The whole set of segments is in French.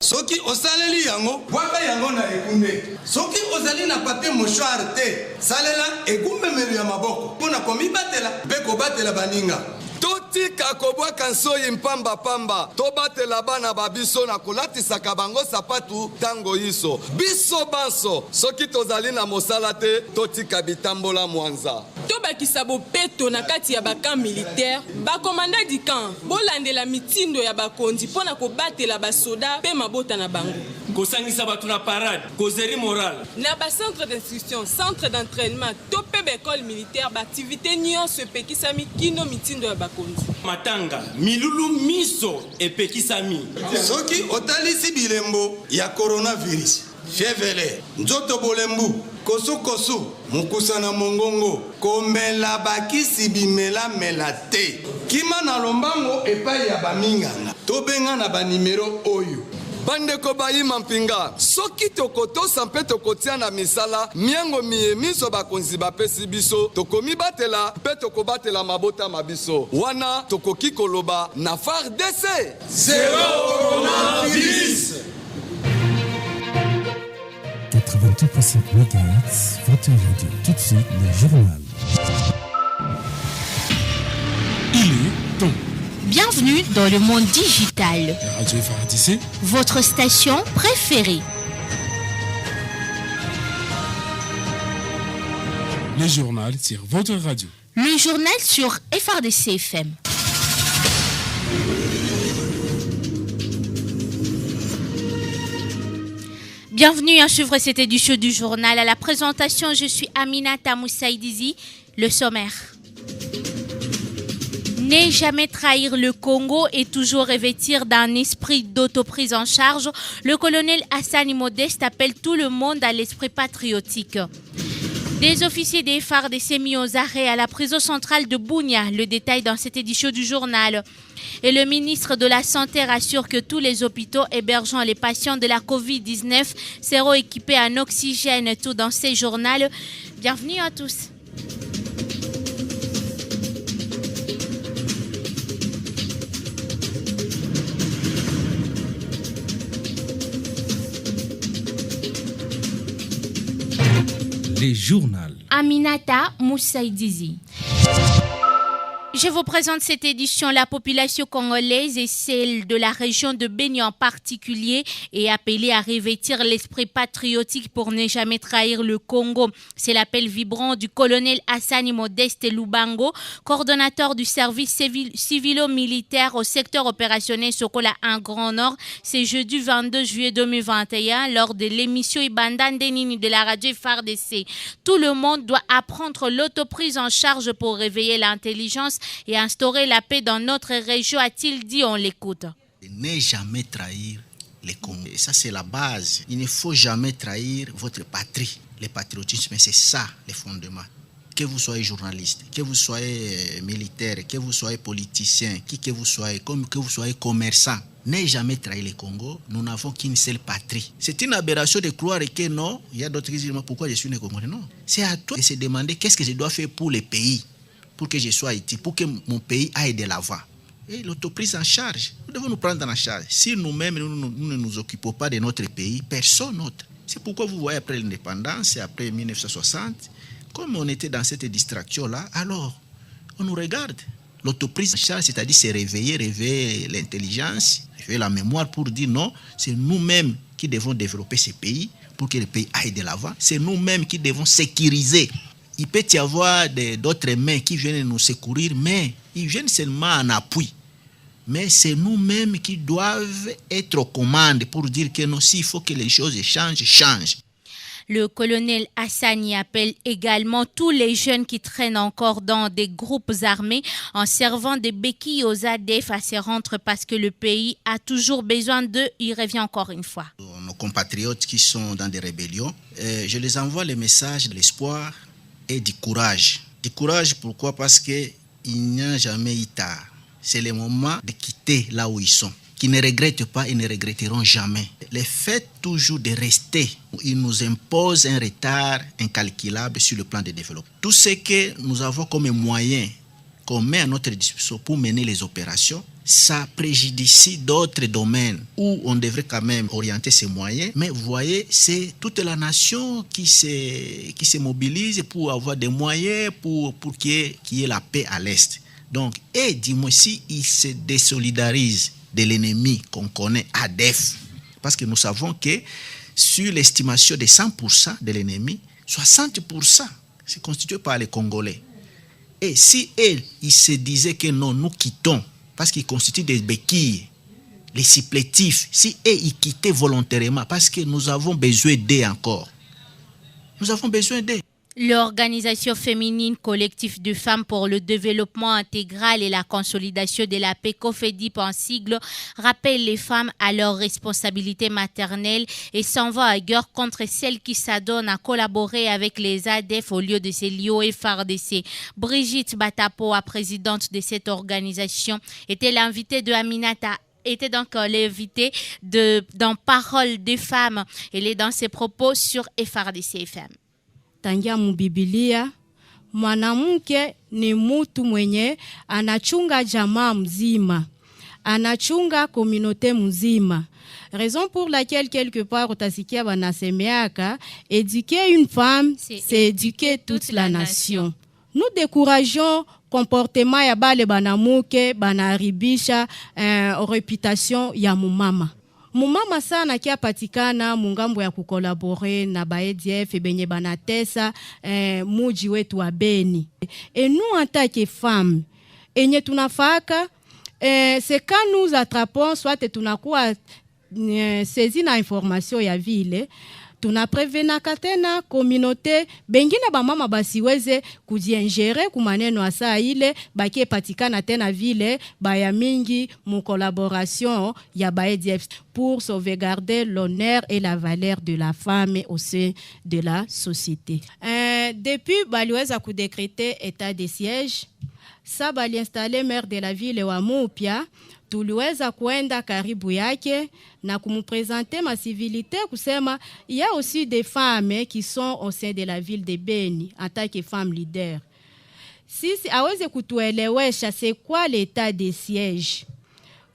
Soki osaleli yango, waka yango na ekunde. Soki ozali na papier mouchoir te, salela egumemelo ya maboko. Pona komi batela, beko batela baninga. Totika kobwa kansoyi mpamba pamba. Tobatela bana babiso na kolatisaka bango sapatu tango iso. Biso banso, soki tozali na mosala te, totika bitambola mwanza. Tobakisa bopeto na kati ya bakamp militaire, bakomanda di camp, bolandela mitindo ya bakonzi pona kobatela basoda pe mabota na bango. Kosangisa batu na parade, kozeri moral. Na ba centre d'instruction, centre d'entraînement, tope école militaire, ba activité nyonso epekisami kino mitindo ya bakonzi. Matanga, milulu miso epekisami. Soki otalisi bilembo ya coronavirus, fievre, nzoto bolembu, kosu, mukusana mongongo, komela bakisi bimela melate. Kima na lombango epai ya baminganga. Tobenga na ba numero oyo. Bandeko bayima mpinga, soki tokotosa mpe tokotia na misala, miango miemiso bakonzi bapesi biso, tokomi batela, mpe tokobatela mabota mabiso. Wana tokoki koloba na FARDC. Zéro coronavirus. 88.5 MHz, votre radio. Tout de suite, le journal. Il est temps. Bienvenue dans le monde digital. La radio FARDC, votre station préférée. le journal sur votre radio. Le journal sur FARDC FM. Bienvenue à suivre cette édition du journal. À la présentation, je suis Aminata Moussaïdizi. Le sommaire. Ne jamais trahir le Congo et toujours revêtir d'un esprit d'autoprise en charge, le colonel Hassani Modeste appelle tout le monde à l'esprit patriotique. Des officiers des FARDC mis aux arrêts à la prison centrale de Bunia. Le détail dans cette édition du journal. Et le ministre de la Santé rassure que tous les hôpitaux hébergeant les patients de la Covid-19 seront équipés en oxygène. Tout dans ces journaux. Bienvenue à tous. Les journaux. Aminata Moussaïdizi. Je vous présente cette édition. La population congolaise et celle de la région de Beni en particulier est appelée à revêtir l'esprit patriotique pour ne jamais trahir le Congo. C'est l'appel vibrant du colonel Hassani Modeste Lubango, coordonnateur du service civilo-militaire au secteur opérationnel Sokola en Grand Nord. C'est jeudi 22 juillet 2021 lors de l'émission Ibanda Ndenini de la radio FARDC. Tout le monde doit apprendre l'autoprise en charge pour réveiller l'intelligence et instaurer la paix dans notre région, a-t-il dit. On l'écoute. Ne jamais trahir les Congolais. Ça, c'est la base. Il ne faut jamais trahir votre patrie. Le patriotisme, c'est ça, les fondements. Que vous soyez journaliste, que vous soyez militaire, que vous soyez politicien, qui que vous soyez, comme que vous soyez commerçant, ne jamais trahir le Congo. Nous n'avons qu'une seule patrie. C'est une aberration de croire que non, il y a d'autres qui disent pourquoi je suis né Congolais. Non. C'est à toi de se demander qu'est-ce que je dois faire pour le pays, pour que je sois utile, pour que mon pays aille de l'avant. Et l'autoprise en charge, nous devons nous prendre en charge. Si nous-mêmes, nous ne nous occupons pas de notre pays, personne d'autre. C'est pourquoi vous voyez après l'indépendance et après 1960, comme on était dans cette distraction-là, alors on nous regarde. L'autoprise en charge, c'est-à-dire se réveiller l'intelligence, réveiller la mémoire pour dire non, c'est nous-mêmes qui devons développer ce pays pour que le pays aille de l'avant. C'est nous-mêmes qui devons sécuriser. Il peut y avoir d'autres mains qui viennent nous secourir, mais ils viennent seulement en appui. Mais c'est nous-mêmes qui doivent être aux commandes pour dire que non, s'il faut que les choses changent. Le colonel Hassani appelle également tous les jeunes qui traînent encore dans des groupes armés en servant des béquilles aux ADF à se rendre parce que le pays a toujours besoin d'eux. Il revient encore une fois. Nos compatriotes qui sont dans des rébellions, je les envoie le message de l'espoir et du courage. Du courage, pourquoi? Parce qu'il n'y a jamais eu tard. C'est le moment de quitter là où ils sont. Qui ne regrettent pas et ne regretteront jamais. Le fait toujours de rester, il nous impose un retard incalculable sur le plan de développement. Tout ce que nous avons comme moyen qu'on met à notre disposition pour mener les opérations, ça préjudicie d'autres domaines où on devrait quand même orienter ses moyens. Mais vous voyez, c'est toute la nation qui se mobilise pour avoir des moyens pour qu'il y ait la paix à l'Est. Donc, et dis-moi si il se désolidarise de l'ennemi qu'on connaît, ADF, parce que nous savons que sur l'estimation de 100% de l'ennemi, 60% c'est constitué par les Congolais. Et si ils se disaient que non, nous quittons, parce qu'ils constituent des béquilles, les supplétifs, si ils quittaient volontairement, parce que nous avons besoin d'eux encore. Nous avons besoin d'eux. L'organisation féminine collectif de femmes pour le développement intégral et la consolidation de la paix, COFEDIP en sigle, rappelle les femmes à leurs responsabilités maternelles et s'en va à guerre contre celles qui s'adonnent à collaborer avec les ADF au lieu de se lier au FARDC. Brigitte Batapoa, présidente de cette organisation, était l'invitée de Aminata. Était donc l'invitée dans Parole des femmes. Elle est dans ses propos sur FARDC FM. Tangia mubibilia mwanamke ni mtu mwenye anachunga jamaa mzima, anachunga communauté mzima. Raison pour laquelle quelque part utasikia banasemeaka éduquer une femme c'est éduquer toute la nation. Nous décourageons comportement ya bale banamuke banaribisha réputation ya mumama. Mumama sana kia patikana mungambo ya kukolabore na baEDF benye banatesa muji wetu wa Beni. Et nous en tant que femmes, enye tunafaka c'est quand nous attrapons soit tunakuwa saisi na information ya vile tunaprevenaka tena communauté bengine ba mama basiweze kujiengere kumaneno asa ile bakie patikana tena vile baya mingi mu collaboration ya baEDF pour sauvegarder l'honneur et la valeur de la femme au sein de la société. Depuis baliweza kudécréter état de siège, ça bali installer maire de la ville wa Mupia, tuliweza kuenda karibu yake na kumupresenter ma civilité kusema il y a aussi des femmes qui sont au sein de la ville de Beni en tant que femmes leaders. Sisi aweze kutuelewesha c'est quoi l'état de siège.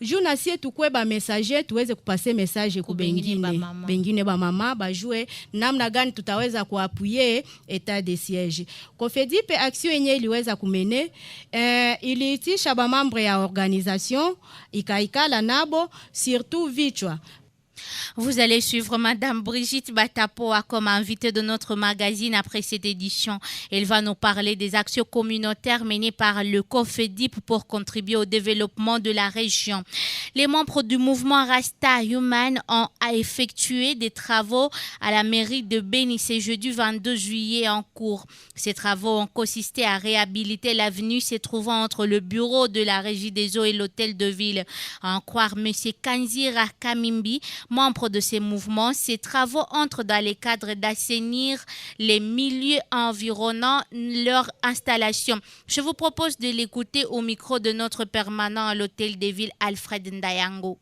Juna sie tukwe ba messager tuweze kupase message ku bengine ba mama bajue namna gani tutaweza kuapuye état de siège. COFEDIP action yenye iliweza kumene iliitisha ba membre ya organisation ikaikala nabo surtout vichwa. Vous allez suivre Madame Brigitte Batapoa comme invitée de notre magazine après cette édition. Elle va nous parler des actions communautaires menées par le COFEDIP pour contribuer au développement de la région. Les membres du mouvement Rasta Human ont effectué des travaux à la mairie de Beni ce jeudi 22 juillet en cours. Ces travaux ont consisté à réhabiliter l'avenue se trouvant entre le bureau de la régie des eaux et l'hôtel de ville. À en croire M. Kanzira Kamimbi, membre de ces mouvements, ces travaux entrent dans les cadres d'assainir les milieux environnant leur installation. Je vous propose de l'écouter au micro de notre permanent à l'hôtel de ville, Alfred Ndayango.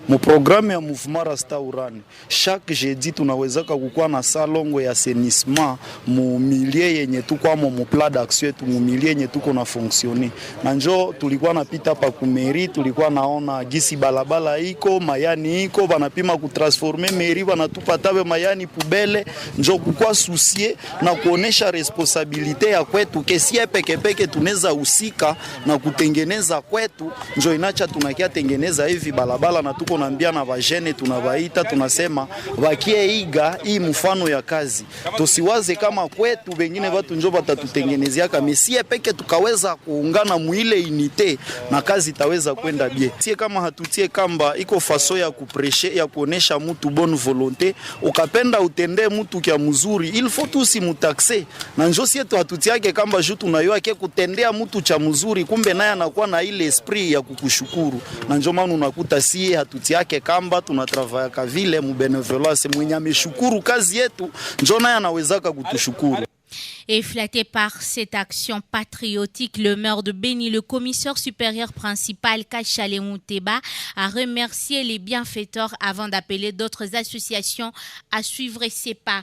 Mu programme ya mouvement Rasta Urani chaque jeudi tunawezaka kukuwa na salongo ya assainissement mu milieu yenye tuko mu plan d'action yetu mu milieu yenye tuko na fonctionner. Na njo tulikuwa napita pa ku mairie, tulikuwa naona gisi balabala iko mayani iko banapima ku transformer mairie banatupa tabe mayani pubele, njo kukua soucier na kuonesha responsabilité ya kwetu kesie peke tunaweza usika na kutengeneza kwetu, njo inacha tunakia tengeneza hivi balabala na tuko naambia na vajene tunabaita tunasema bakie iga hii mfano ya kazi, tusiwaze kama kwetu wengine watu njoo batatutengenezea kama sie peke tukaweza kuungana muile unité na kazi itaweza kwenda bie. Sie kama hatutie kamba iko faso ya kupreshe ya kuonesha mtu bonne volonté, ukapenda utendee mtu kia mzuri il faut tusi mutaxe na njoo sie tu hatutiake kamba juu tunayoa ke kutendea mtu cha mzuri kumbe naye anakuwa na ile esprit ya kukushukuru, na njoo maana unakuta sie hatutiake kamba tunatravaya kavile mu benevolence mwenye ameshukuru kazi yetu njoo naye anawezaka kutushukuru. Et flatté par cette action patriotique, le maire de Beni, le commissaire supérieur principal Kachale Mouteba, a remercié les bienfaiteurs avant d'appeler d'autres associations à suivre ses pas.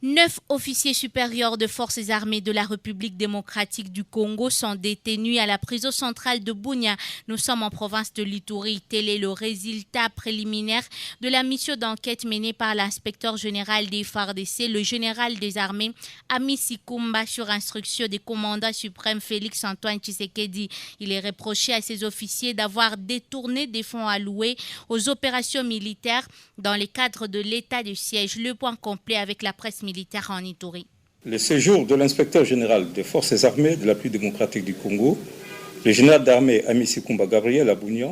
9 officiers supérieurs de forces armées de la République démocratique du Congo sont détenus à la prison centrale de Bunia. Nous sommes en province de l'Ituri. Tel est le résultat préliminaire de la mission d'enquête menée par l'inspecteur général des FARDC, le général des armées Ami Sikumba, sur instruction des commandants suprêmes Félix Antoine Tshisekedi. Il est reproché à ses officiers d'avoir détourné des fonds alloués aux opérations militaires dans le cadre de l'état de siège. Le point complet avec la presse militaire en Ituri. Le séjour de l'inspecteur général des forces armées de la République démocratique du Congo, le général d'armée Ami Sikumba Gabriel à Bunia,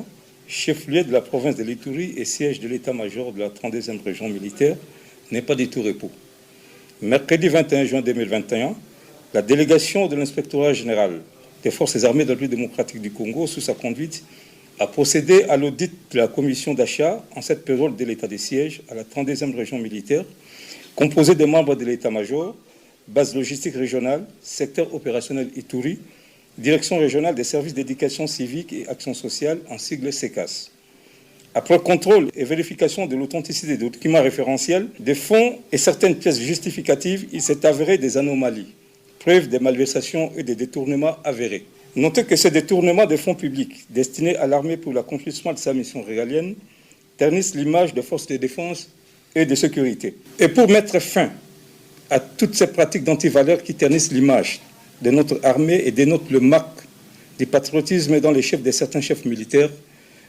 chef-lieu de la province de l'Ituri et siège de l'état-major de la 32e région militaire, n'est pas du tout repos. Mercredi 21 juin 2021, la délégation de l'inspectorat général des forces armées de la République démocratique du Congo, sous sa conduite, a procédé à l'audit de la commission d'achat en cette période de l'état de siège à la 32e région militaire, composée des membres de l'état-major, base logistique régionale, secteur opérationnel Ituri, direction régionale des services d'éducation civique et action sociale, en sigle SECAS. Après contrôle et vérification de l'authenticité des documents référentiels, des fonds et certaines pièces justificatives, il s'est avéré des anomalies, preuve des malversations et des détournements avérés. Notez que ces détournements de fonds publics destinés à l'armée pour l'accomplissement de sa mission régalienne ternissent l'image des forces de défense et de sécurité. Et pour mettre fin à toutes ces pratiques d'antivaleurs qui ternissent l'image de notre armée et dénotent le marque du patriotisme dans les chefs de certains chefs militaires,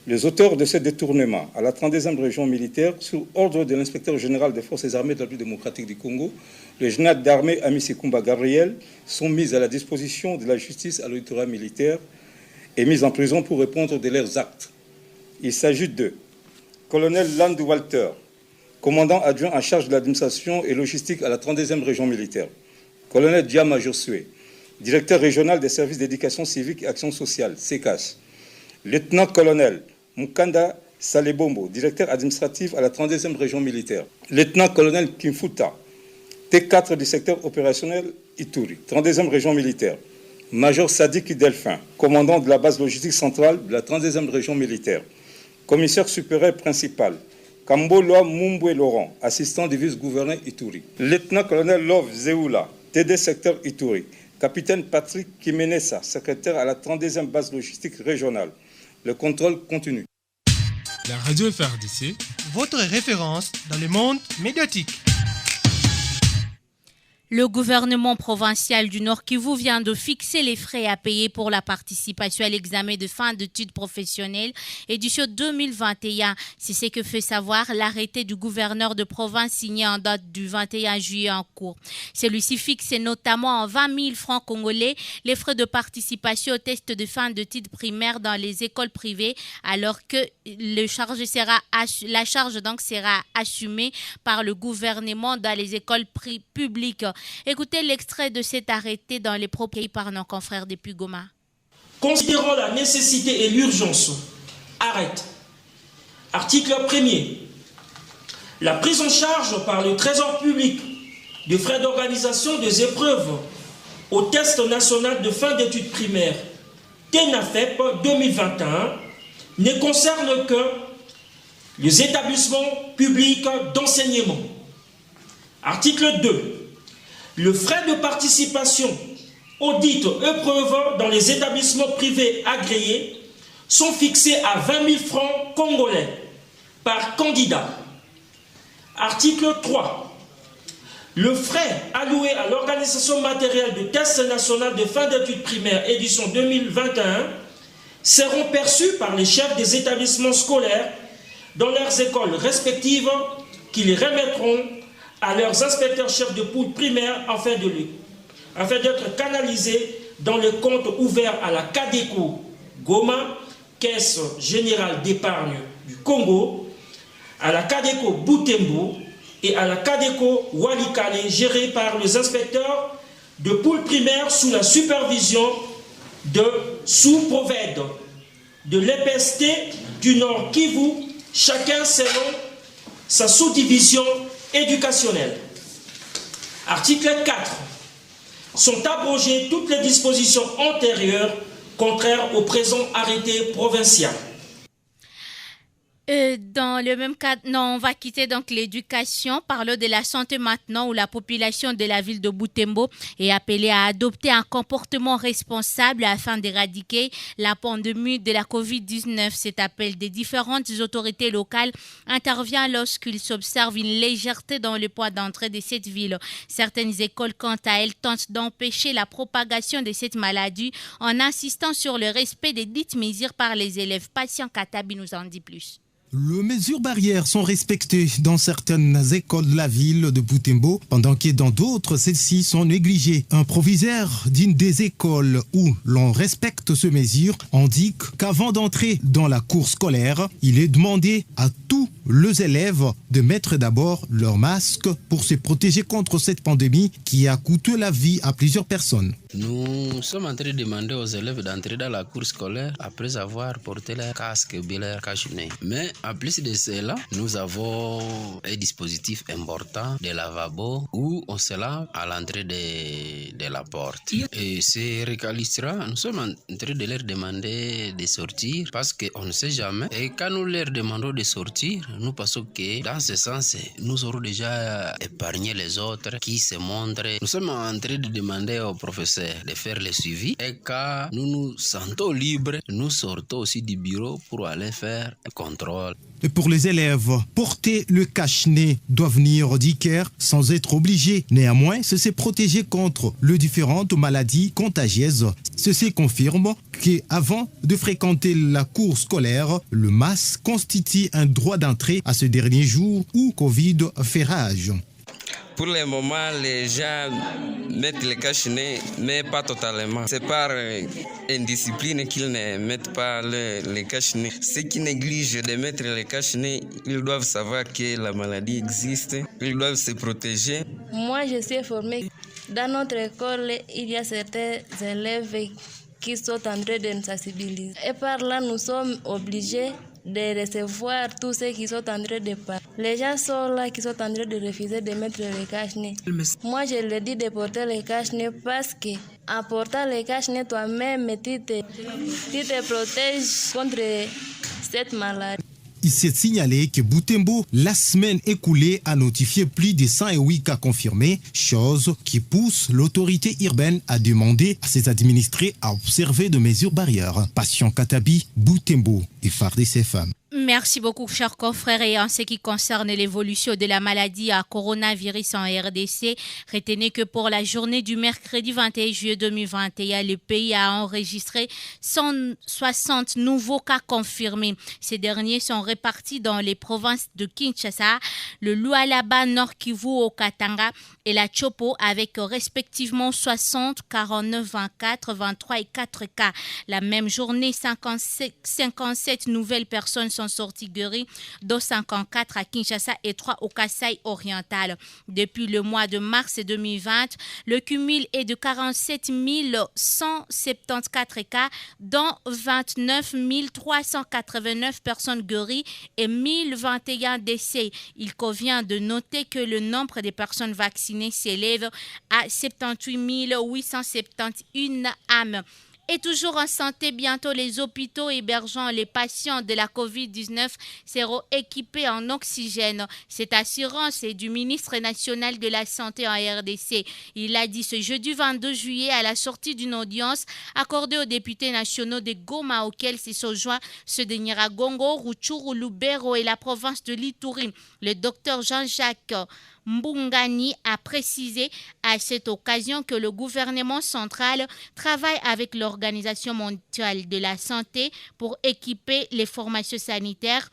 les auteurs de ces détournements à la 32e région militaire, sous ordre de l'inspecteur général des forces armées de la République démocratique du Congo, le général d'armée Ami Sikumba Gabriel, sont mis à la disposition de la justice à l'autorité militaire et mis en prison pour répondre de leurs actes. Il s'agit de colonel Land Walter, commandant adjoint en charge de l'administration et logistique à la 32e région militaire, colonel Diama Josué, directeur régional des services d'éducation civique et action sociale, SECAS, lieutenant-colonel Mukanda Salebombo, directeur administratif à la 32e région militaire, lieutenant-colonel Kimfuta, T4 du secteur opérationnel Ituri, 32e région militaire, major Sadiki Delphin, commandant de la base logistique centrale de la 32e région militaire, commissaire supérieur principal, Kamboloa Mumbwe Laurent, assistant du vice-gouverneur Ituri, lieutenant-colonel Love Zeoula, TD secteur Ituri, capitaine Patrick Kimenesa, secrétaire à la 32e base logistique régionale. Le contrôle continue. La radio FRDC, votre référence dans le monde médiatique. Le gouvernement provincial du Nord Kivu vient de fixer les frais à payer pour la participation à l'examen de fin d'études professionnelles édition 2021. C'est ce que fait savoir l'arrêté du gouverneur de province signé en date du 21 juillet en cours. Celui-ci fixe notamment en 20 000 francs congolais les frais de participation au test de fin d'études primaires dans les écoles privées, alors que la charge donc sera assumée par le gouvernement dans les écoles publiques. Écoutez l'extrait de cet arrêté dans les propos par nos confrères depuis Goma. Considérant la nécessité et l'urgence, arrête. Article 1er. La prise en charge par le Trésor public de frais d'organisation des épreuves au test national de fin d'études primaires TENAFEP 2021 ne concerne que les établissements publics d'enseignement. Article 2. Le frais de participation aux dites épreuves dans les établissements privés agréés sont fixés à 20 000 francs congolais par candidat. Article 3. Le frais alloué à l'organisation matérielle du test national de fin d'études primaires édition 2021 seront perçus par les chefs des établissements scolaires dans leurs écoles respectives qui les remettront à leurs inspecteurs-chefs de poule primaire afin d'être canalisés dans le compte ouvert à la CADECO Goma, Caisse Générale d'Épargne du Congo, à la CADECO Butembo et à la CADECO Walikale, gérée par les inspecteurs de poule primaire sous la supervision de sous-provèdes de l'EPST du Nord Kivu, chacun selon sa sous-division éducationnelle. Article 4. sont abrogées toutes les dispositions antérieures contraires au présent arrêté provincial. Dans le même cadre, on va quitter donc l'éducation. Parlons de la santé maintenant, où la population de la ville de Butembo est appelée à adopter un comportement responsable afin d'éradiquer la pandémie de la COVID-19. Cet appel des différentes autorités locales intervient lorsqu'il s'observe une légèreté dans le poids d'entrée de cette ville. Certaines écoles, quant à elles, tentent d'empêcher la propagation de cette maladie en insistant sur le respect des dites mesures par les élèves. Patient Katabi nous en dit plus. Les mesures barrières sont respectées dans certaines écoles de la ville de Butembo, pendant que dans d'autres, celles-ci sont négligées. Un proviseur d'une des écoles où l'on respecte ces mesures indique qu'avant d'entrer dans la cour scolaire, il est demandé à tous les élèves de mettre d'abord leur masque pour se protéger contre cette pandémie qui a coûté la vie à plusieurs personnes. Nous sommes en train de demander aux élèves d'entrer dans la cour scolaire après avoir porté leur casque et leur cache-nez. Mais en plus de cela, nous avons un dispositif important de lavabo où on se lave à l'entrée de la porte. Et ces récalcitrants, nous sommes en train de leur demander de sortir parce qu'on ne sait jamais. Et quand nous leur demandons de sortir, nous pensons que dans ce sens, nous aurons déjà épargné les autres qui se montrent. Nous sommes en train de demander aux professeurs de faire le suivi. Et quand nous nous sentons libres, nous sortons aussi du bureau pour aller faire un contrôle. Et pour les élèves, porter le cache-nez doit venir d'Iker sans être obligé. Néanmoins, c'est se protéger contre les différentes maladies contagieuses. Ceci confirme qu'avant de fréquenter la cour scolaire, le masque constitue un droit d'entrée à ce dernier jour où Covid fait rage. Pour le moment, les gens mettent le cache-nez, mais pas totalement. C'est par indiscipline qu'ils ne mettent pas le cache-nez. Ceux qui négligent de mettre le cache-nez, ils doivent savoir que la maladie existe. Ils doivent se protéger. Moi, je suis formée. Dans notre école, il y a certains élèves qui sont en train de nous sensibiliser. Et par là, nous sommes obligés de recevoir tous ceux qui sont en train de parler. Les gens sont là qui sont en train de refuser de mettre le cache-nez. Moi, je leur dis de porter le cache-nez parce que en portant le cache-nez, toi-même, tu te protèges contre cette maladie. Il s'est signalé que Butembo, la semaine écoulée, a notifié plus de 108 cas confirmés, chose qui pousse l'autorité urbaine à demander à ses administrés à observer de mesures barrières. Patient Katabi, Butembo et FARDC femmes. Merci beaucoup, chers confrères. Et en ce qui concerne l'évolution de la maladie à coronavirus en RDC, retenez que pour la journée du mercredi 21 juillet 2021, le pays a enregistré 160 nouveaux cas confirmés. Ces derniers sont répartis dans les provinces de Kinshasa, le Lualaba, Nord Kivu, au Katanga et la Chopo, avec respectivement 60, 49, 24, 23 et 4 cas. La même journée, 57 nouvelles personnes sont sorties guéries, dont 54 à Kinshasa et 3 au Kasaï oriental. Depuis le mois de mars 2020, le cumul est de 47 174 cas, dont 29 389 personnes guéries et 1021 décès. Il convient de noter que le nombre de personnes vaccinées s'élève à 78 871 âmes. Et toujours en santé, bientôt les hôpitaux hébergeant les patients de la COVID-19 seront équipés en oxygène. Cette assurance est du ministre national de la Santé en RDC. Il a dit ce jeudi 22 juillet à la sortie d'une audience accordée aux députés nationaux de Goma, auxquels se sont joints ceux de Nyiragongo, Rutshuru, Lubero et la province de l'Ituri. Le docteur Jean-Jacques Mbungani a précisé à cette occasion que le gouvernement central travaille avec l'Organisation mondiale de la santé pour équiper les formations sanitaires.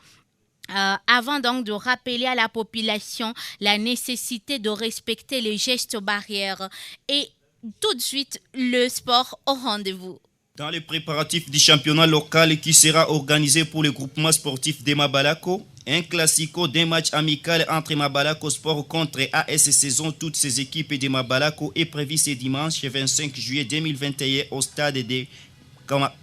Avant donc de rappeler à la population la nécessité de respecter les gestes barrières. Et tout de suite, le sport au rendez-vous. Dans les préparatifs du championnat local qui sera organisé pour le groupement sportif de Mabalako, un classico d'un match amical entre Mabalako Sport contre AS Saison, toutes ces équipes de Mabalako est prévu ce dimanche 25 juillet 2021 au stade de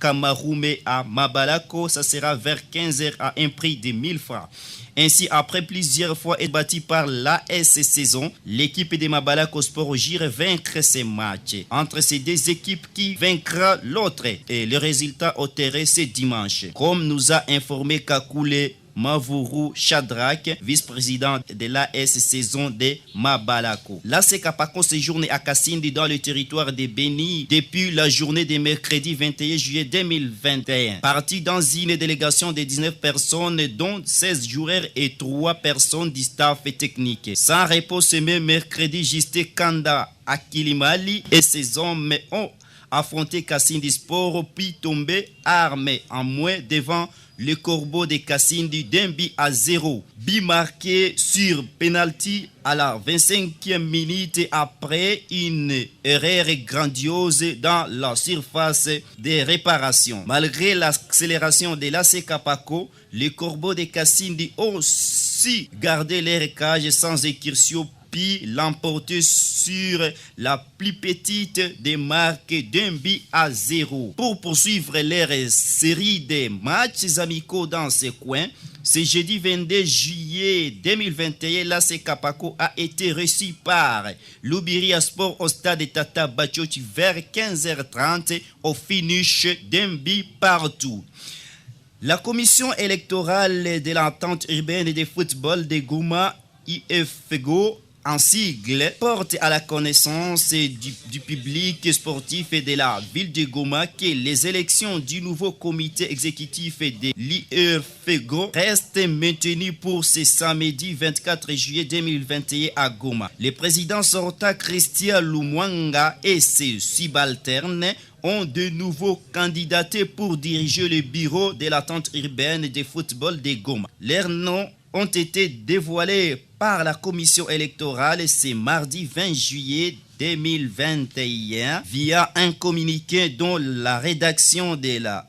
Kamarume à Mabalako, ça sera vers 15h à un prix de 1000 francs. Ainsi, après plusieurs fois être battu par l'AS Saison, l'équipe de Mabalako Sport Jire vaincre ces matchs. Entre ces deux équipes qui vaincra l'autre. Et le résultat au terrain ce dimanche. Comme nous a informé Kakule Mavuru Shadrach, vice-président de l'AS Saison de Mabalako. L'AS Kapako séjourne à Kassindi dans le territoire de Beni depuis la journée de mercredi 21 juillet 2021. Parti dans une délégation de 19 personnes, dont 16 joueurs et 3 personnes du staff technique. Sans repos ce même mercredi, Juste Kanda Akilimali et ses hommes ont affronté Kassindi Sport puis tombé armés en moins devant le Corbeau de Kassindi d'un but à 0. But marqué sur penalty à la 25e minute après une erreur grandiose dans la surface de réparation. Malgré l'accélération de l'AS Kapako, les Corbeaux de Kassindi ont aussi gardé leur cage sans incursion puis l'emporter sur la plus petite des marques d'un but à 0. Pour poursuivre leur série de matchs amicaux dans ce coin, ce jeudi 22 juillet 2021, l'AS Kapako a été reçu par l'Ubiria Sport au stade Tata Bachochi vers 15h30 au finish d'un but partout. La commission électorale de l'entente urbaine de football de Goma, IFGO, en sigle, porte à la connaissance du public sportif et de la ville de Goma que les élections du nouveau comité exécutif de l'IFGO restent maintenues pour ce samedi 24 juillet 2021 à Goma. Le président sortant Christian Lumwanga et ses subalternes ont de nouveau candidaté pour diriger le bureau de l'attente urbaine de football de Goma. Leurs noms ont été dévoilés par la commission électorale ce mardi 20 juillet 2021 via un communiqué dont la rédaction de la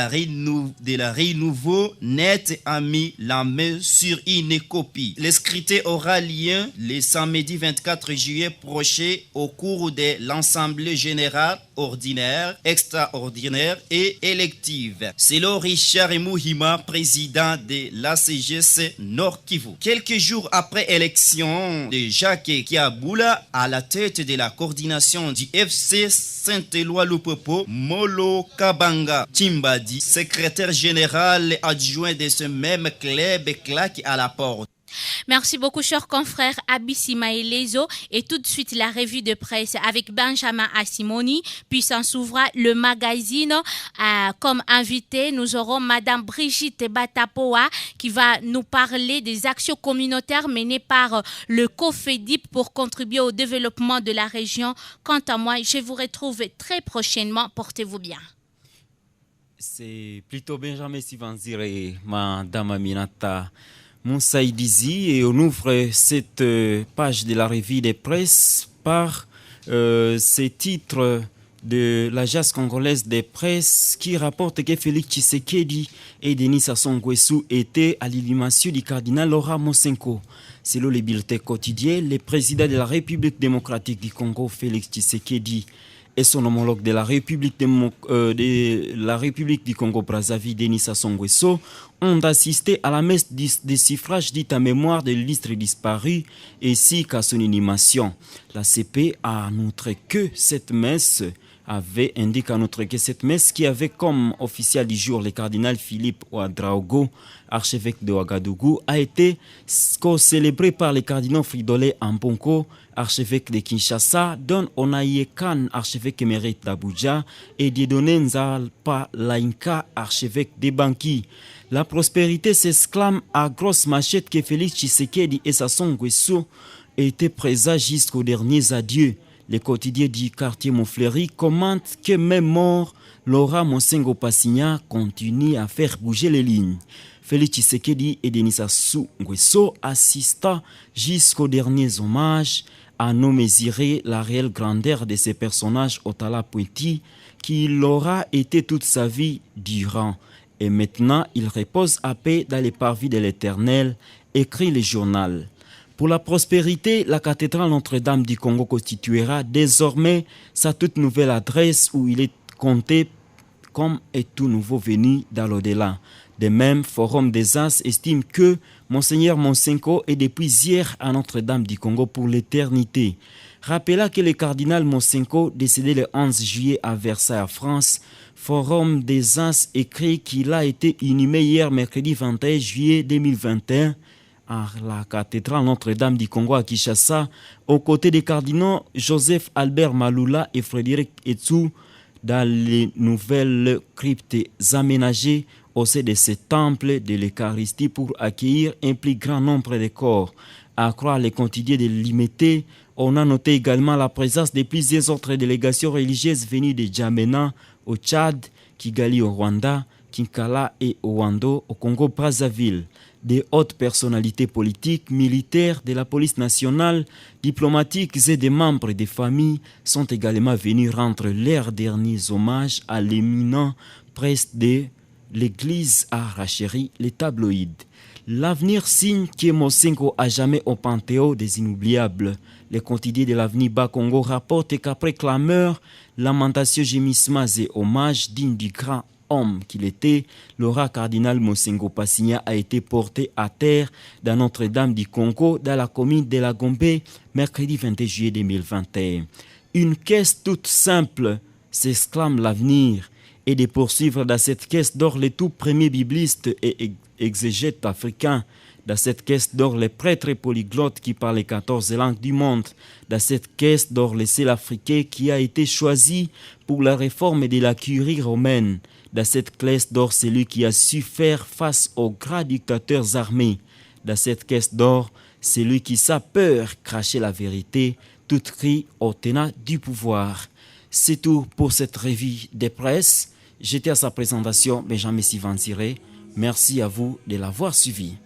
Renouveau Net a mis la main sur une copie. Le scrutin aura lieu le samedi 24 juillet prochain au cours de l'Assemblée générale ordinaire, extraordinaire et élective. Selon Richard Mouhima, président de l'ACGS Nord Kivu. Quelques jours après élection de Jacques Kiaboula à la tête de la coordination du FC Saint-Éloi Lupopo, Molo Kabanga Timbadi, secrétaire général adjoint de ce même club, claque à la porte. Merci beaucoup, cher confrère Abissi Maelezo. Et tout de suite, la revue de presse avec Benjamin Asimoni. Puis s'en s'ouvra le magazine. Comme invité, nous aurons Madame Brigitte Batapoa qui va nous parler des actions communautaires menées par le COFEDIP pour contribuer au développement de la région. Quant à moi, je vous retrouve très prochainement. Portez-vous bien. C'est plutôt Benjamin Sivanzire et Madame Aminata Moussaïdizi, et on ouvre cette page de la revue de presse par ces titres de l'agence congolaise de presse qui rapporte que Félix Tshisekedi et Denis Sassou Nguesso étaient à l'inhumation du cardinal Laurent Mosenko. Selon les bulletins quotidiens, le président de la République démocratique du Congo, Félix Tshisekedi, et son homologue de la République du Congo-Brazzaville, Denis Sassou Nguesso, ont assisté à la messe des suffrages dite à mémoire de l'illustre disparu ainsi qu'à son inhumation. La CP a montré que cette messe qui avait comme officiel du jour le cardinal Philippe Ouadraogo, archevêque de Ouagadougou, a été co-célébrée par les cardinaux Fridolin Ambongo, archevêque de Kinshasa, Don Onaye Khan, archevêque émérite d'Abuja, et Dieudonné Nzalpa Lainka, archevêque de Bangui. La prospérité s'exclame à grosse machette que Félix Tshisekedi et Sassou Nguesso étaient présents jusqu'aux derniers adieux. Le quotidien du quartier Montfleury commente que même mort, Laurent Mosengo Passigna continue à faire bouger les lignes. Félix Tshisekedi et Denis Sassou Nguesso assistant jusqu'aux derniers hommages à nous mesurer la réelle grandeur de ces personnages au talent poétique qui l'aura été toute sa vie durant. Et maintenant, il repose à paix dans les parvis de l'Éternel, écrit le journal. Pour la prospérité, la cathédrale Notre-Dame du Congo constituera désormais sa toute nouvelle adresse où il est compté comme est tout nouveau venu dans l'au-delà. De même, Forum des As estime que Monseigneur Monsenko est depuis hier à Notre-Dame du Congo pour l'éternité. Rappela que le cardinal Monsenko, décédé le 11 juillet à Versailles, France, Forum des As écrit qu'il a été inhumé hier mercredi 21 juillet 2021 à la cathédrale Notre-Dame du Congo à Kinshasa, aux côtés des cardinaux Joseph Albert Malula et Frédéric Etsou, dans les nouvelles cryptes aménagées au sein de ce temple de l'Eucharistie pour accueillir un plus grand nombre de corps. À croire les quotidiens de l'Imité, on a noté également la présence de plusieurs autres délégations religieuses venues de Djamena au Tchad, Kigali au Rwanda, Kinkala et Ouando au Congo-Brazzaville. Des hautes personnalités politiques, militaires, de la police nationale, diplomatiques et des membres des familles sont également venus rendre leurs derniers hommages à l'éminent prêtre de l'église à Rachéry, les tabloïds. L'avenir signe que Monsenko a jamais au panthéon des inoubliables. Le quotidien de l'avenir Bas-Congo rapporte qu'après clameurs, lamentations, gémissements et hommages dignes du grand homme qu'il était, l'aura cardinal Monsengo Passigna a été porté à terre dans Notre-Dame du Congo, dans la commune de la Gombe, mercredi 21 juillet 2021. Une caisse toute simple, s'exclame l'avenir, et de poursuivre dans cette caisse d'or les tout premiers biblistes et exégètes africains. Dans cette caisse d'or, les prêtres polyglottes qui parlent les 14 langues du monde. Dans cette caisse d'or, le seul africain qui a été choisi pour la réforme de la curie romaine. Dans cette caisse d'or, celui qui a su faire face aux grands dictateurs armés. Dans cette caisse d'or, celui qui sans peur cracher la vérité, tout cri au tenant du pouvoir. C'est tout pour cette revue de presse. J'étais à sa présentation, Benjamin Sivanziré. Merci à vous de l'avoir suivi.